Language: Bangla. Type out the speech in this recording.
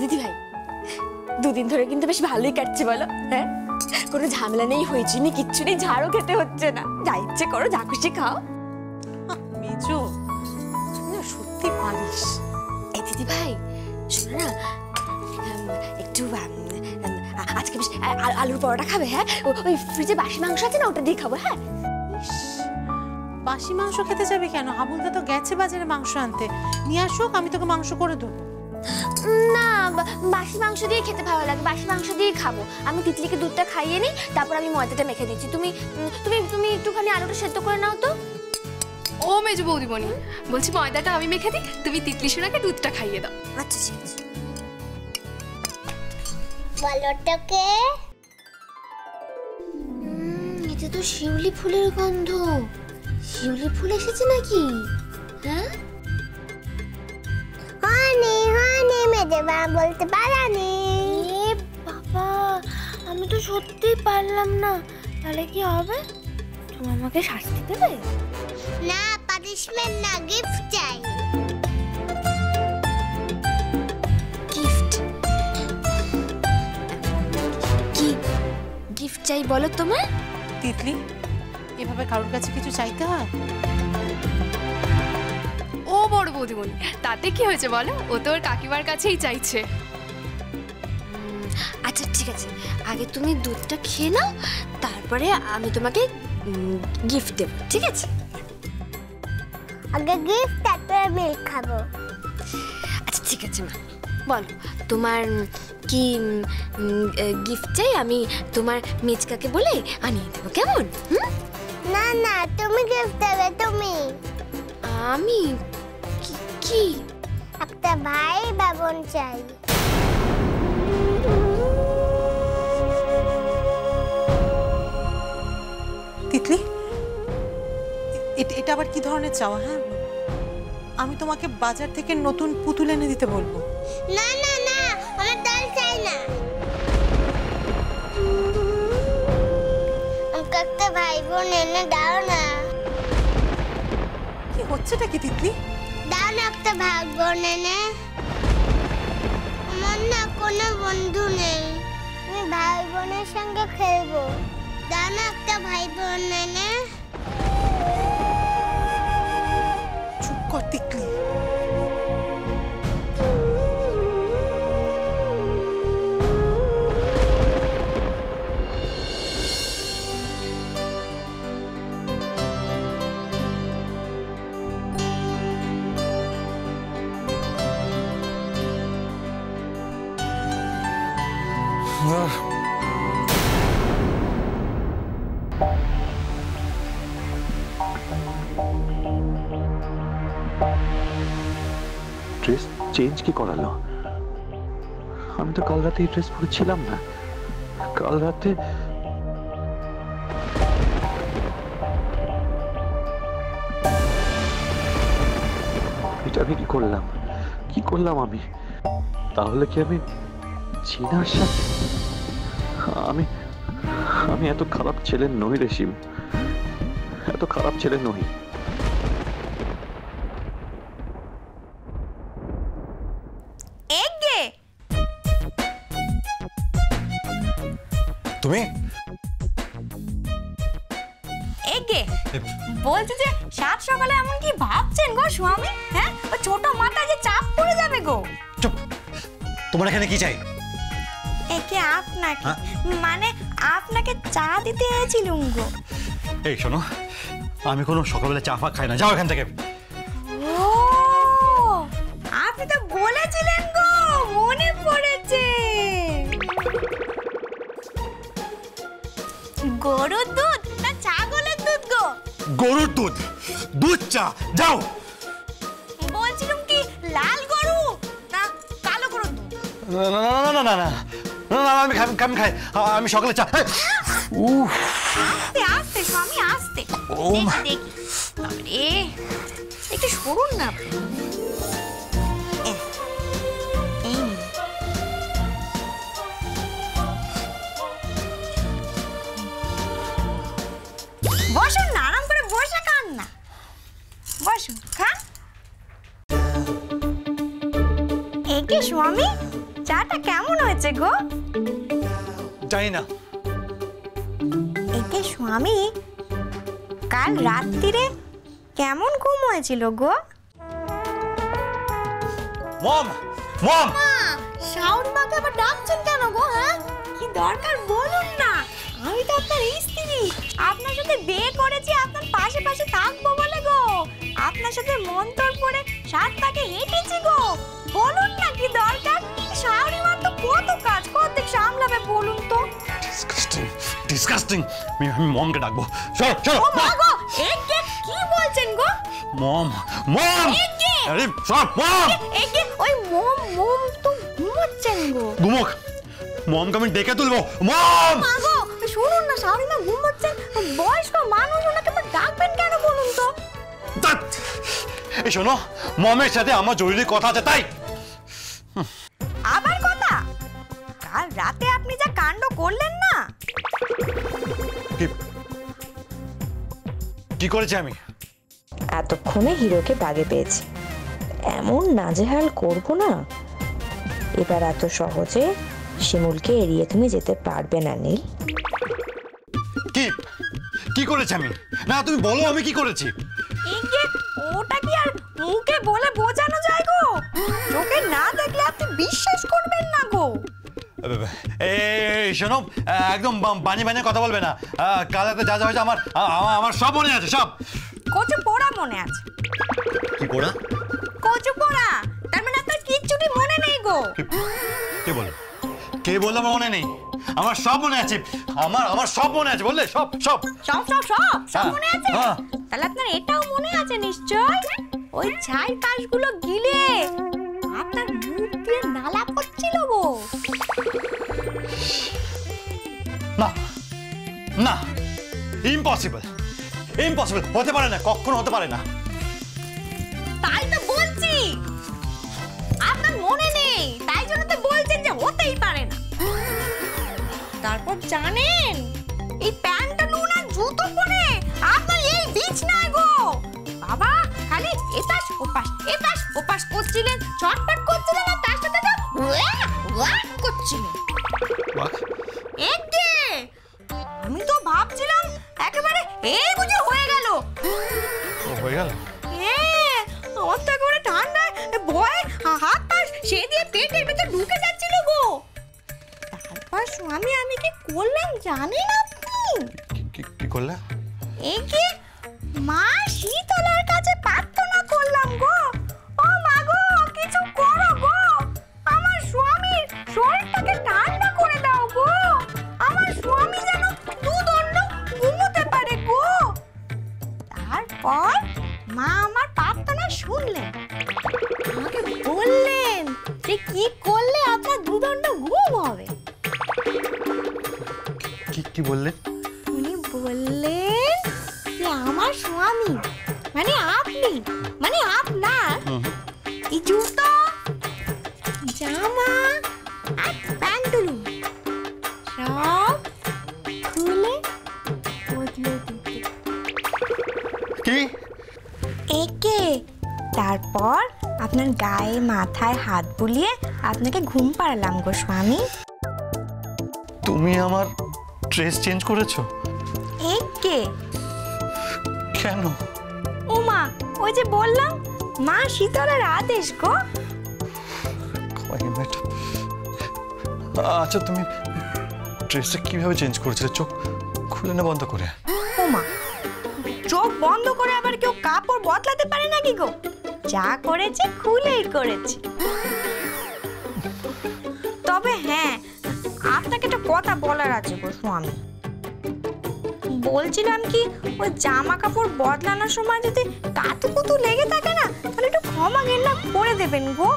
দিদি ভাই, দুদিন ধরে কিন্তু বেশ ভালোই কাটছে বলো। হ্যাঁ, কোনো ঝামেলা নেই, হয়েছে নেই, কিচ্ছু নেই, ঝাড়ও খেতে হচ্ছে না, যা ইচ্ছে করো, যা খুশি খাও। মেজো, সত্যি পারিস। এই দিদি ভাই শোনো না, একটু আজকে বেশ আলুর পরোটা খাবে? হ্যাঁ, ওই ফ্রিজে বাসি মাংস আছে না, ওটা দিয়ে খাবো। হ্যাঁ, বাসি মাংস খেতে যাবে কেন? হাবুলদা তো গেছে বাজারে মাংস আনতে, নিয়ে আসুক, আমি তোকে মাংস করে দেবো। না, বাসি মাংস দিয়ে খেতে ভালো লাগে, বাসি মাংস দিয়ে খাবো। আমি তিতলিকে দুধটা খাইয়ে নিই, তারপর আমি ময়দাটা মেখে দিচ্ছি। তুমি তুমি তুমি একটুখানি আলুটা সেদ্ধ করে নাও তো। ও মেজো বৌদিমণি, বলছি ময়দাটা আমি মেখে দিই, তুমি তিতলি সোনাকে দুধটা খাইয়ে দাও। আচ্ছা ঠিক আছে। বলটাকে এতে তো শিউলি ফুলের গন্ধ। শিউলি ফুল এসেছে নাকি? হ্যাঁ, হানি হানি মেজে মা বলতে পারানি। এ বাবা, আমি তো সত্যিই পারলাম না। তাহলে কি হবে? তুমি আমাকে শাস্তি দেবে? না, পানিশমেন্ট না, গিফট চাই। গিফট? কি গিফট চাই বলো তোমার? তিতলি, এভাবে কারোর কাছে কিছু চাইতে হয়? ও বড় বৌদিমণি, তাতে কি হয়েছে বলো, ও তো ওর কাকিমার কাছেই চাইছে। আচ্ছা ঠিক আছে, আগে তুমি দুধটা খেয়ে নাও, তারপরে আমি তোমাকে গিফট দেব, ঠিক আছে? আগে গিফট, তারপরে মিল্ক খাবো। আচ্ছা ঠিক আছে মা, বলো তোমার কি গিফট চাই? আমি তোমার মেজকাকে বলে আনিয়ে দেবো, কেমন? না না, তুমি গিফট দেবে। তুমি? আমি কি? একটা ভাই বা বোন চাই। তিতলি, এটা আবার কি ধরনের চাওয়া? হ্যাঁ, আমি তোমাকে বাজার থেকে নতুন পুতুল এনে দিতে বলবো। না না না, আমার দল চাই না। আমাকে একটা ভাই বোন এনে দাও না। কি হচ্ছেটা কি তিতলি? দাও না একটা ভাই বোন এনে। আমার না কোনো বন্ধু নেই, আমি ভাই বোনের সঙ্গে খেলবো। দাও না একটা ভাই বোন এনে। চুপ কর তিতলি। ড্রেস চেঞ্জ কি করালো? আমি তো কাল রাতে এই ড্রেস পরেছিলাম না। কাল রাতে এটা আমি কি করলাম আমি? তাহলে কি আমি চিনার সাথে? আমি এত খারাপ ছেলে নই রে শিব, এত খারাপ ছেলে নই। তুমি এগে বলছি যে সাত সকালে এমন কি ভাবছেন গো স্বামী? হ্যাঁ, ও ছোট মাথা যে চাপ পড়ে যাবে গো। চুপ, তোমার এখানে কি চাই? একে আপনাকে মানে আপনাকে চা দিতে এসেছিলুম গো। এই শোনো, আমি কোনো সকালবেলা চা ফা খাই না, যাও এখান থেকে। ও, আপনি তো বলেছিলেন গো, মনে পড়েছে। গরুর দুধ না ছাগলের দুধ গো? গরুর দুধ, দুধ চা, যাও। বলছিলাম কি লাল গরু না কালো গরুর দুধ? না না না না না না, আমি খাই, আমি সকালে চা। আস্তে আস্তে স্বামী, আস্তে। ও মা, দেখি একটু সরুন না আপনি। বসুন না, আরাম করে বসে খান না, বসুন খান। একে স্বামী চা জামাটা কেমন হয়েছে গো? জানি না। একে স্বামী কাল রাত্রিরে কেমন ঘুম হয়েছিল গো? মম মম শাওরিমাকে আবার ডাকছেন কেন গো? হ্যাঁ, কি দরকার বলুন না। আমি তো আপনার স্ত্রী, আপনার সাথে বিয়ে করেছি আপনার পাশে পাশে থাকবো বলে গো। আপনার সাথে মন্তর পড়ে 7 পাকে হেঁটেছি গো। বলুন না কি দরকার? শাওরিমার তো কত কাজ কত সামলাবে বলুন তো। Disgusting disgusting. আমি মমকে ডাকবো। চলো চলো। ও মা গো, একে কি বলছেন গো? মম মম একে আরে সব মম একে ওই মম তো ঘুমোচ্ছেন গো। ঘুমোক। মমকে আমি ডেকে তুলবো। মম মা গো, শুনুন না, শাওরিমা ঘুমোচ্ছেন। বয়স্ক মানুষ, ওনাকে আবার ডাকবেন কেন বলুন তো? এই শোনো, মমের সাথে আমার জরুরি কথা আছে তাই। আবার কথা? কাল রাতে আপনি যা কাণ্ড করলেন না। কি করেছি আমি? এতক্ষণে হিরোকে বাগে পেয়েছি, এমন নাজেহাল করব না। এবার এত সহজে শিমুলকে এড়িয়ে তুমি যেতে পারবে না নীল। কি কি করেছি আমি? না তুমি বলো আমি কি করেছি। একে ওটা কি আর মুখে বলে বোঝানো যায় গো? চোখে না দেখলে আপনি বিশ্বাস করবেন না গো। এই শোনো, একদম বানিয়ে বানিয়ে কথা বলবে না। কাল রাতে যা যা হয়েছে আমার সব মনে আছে, সব। কচু পোড়া মনে আছে? কি পোড়া? কচু পোড়া, তার মানে আপনার কিচ্ছুটি মনে নেই গো। কে বললো? কে বললো আমার মনে নেই? আমার সব মনে আছে। আমার সব মনে আছে, বললে সব সব সব সব সব সব মনে আছে? হ্যাঁ। তাহলে আপনার এটাও মনে আছে নিশ্চয়? ওই ছাই পাশগুলো গিলে আপনার মুখ দিয়ে নালা পড়ছিল গো। না না, ইম্পসিবল ইম্পসিবল, হতে পারে না, কখনো হতে পারে না। তাই তো বলছি, আপনার মনে নেই, তাই জন্য তো বলছেন যে হতেই পারে না। তারপর জানেন, এই প্যান্টালুন আর জুতো পরে আপনার এই বিছনায় গো বাবা খালি এপাশ ওপাশ করছিলেন, ছটফট করছিলেন, আর তার সাথে তো ওয়াক করছিলেন। একে আমি তো ভাবছিলাম একেবারে এই বুঝে হয়ে গেল। হয়ে গেল? আমার তো একেবারে ঠান্ডায় ভয়ে হাত পা সে দিয়ে পেটের ভেতর ঢুকে যাচ্ছিল গো। তারপর স্বামী আমি কি করলাম জানেন আপনি? কি করলে? এই কি মা শীতলার কাছে প্রার্থনা করলাম গো। ও মা গো, কিছু করো গো, আমার স্বামীর শরীরটাকে ঠান্ডা করে দাও গো। আমার স্বামী যেন দুদণ্ড ঘুমোতে পারে গো। তারপর মা আমার প্রার্থনা শুনলেন, আমাকে বললেন যে কি করলে আপনার দুদণ্ড ঘুম হবে। কি বললে? উনি বললেন যে আমার স্বামী মানে আপনি, মানে আপনার এই জুতো, জামা আর প্যান্টুলুন সব খুলে বদলে দিতে। কি? একে তারপর আপনার গায়ে মাথায় হাত বুলিয়ে আপনাকে ঘুম পাড়ালাম গো স্বামী। তুমি আমার ড্রেস চেঞ্জ করেছো? একে কেন? ও মা, ওই যে বললাম মা শীতলার আদেশ গো। আচ্ছা, তুমি ড্রেসটা কিভাবে চেঞ্জ করেছিলে? চোখ খুলে না বন্ধ করে? ও মা, চোখ বন্ধ করে আবার কেউ কাপড় বদলাতে পারে নাকি গো? যা করেছে খুলেই করেছে। তবে হ্যাঁ, আপনাকে একটা কথা বলার আছে গো স্বামী। বলছিলাম কি, ওই জামা কাপড় বদলানোর সময় যদি কাতুকুতু লেগে থাকে না, তাহলে একটু ক্ষমা ঘেন্না করে দেবেন গো।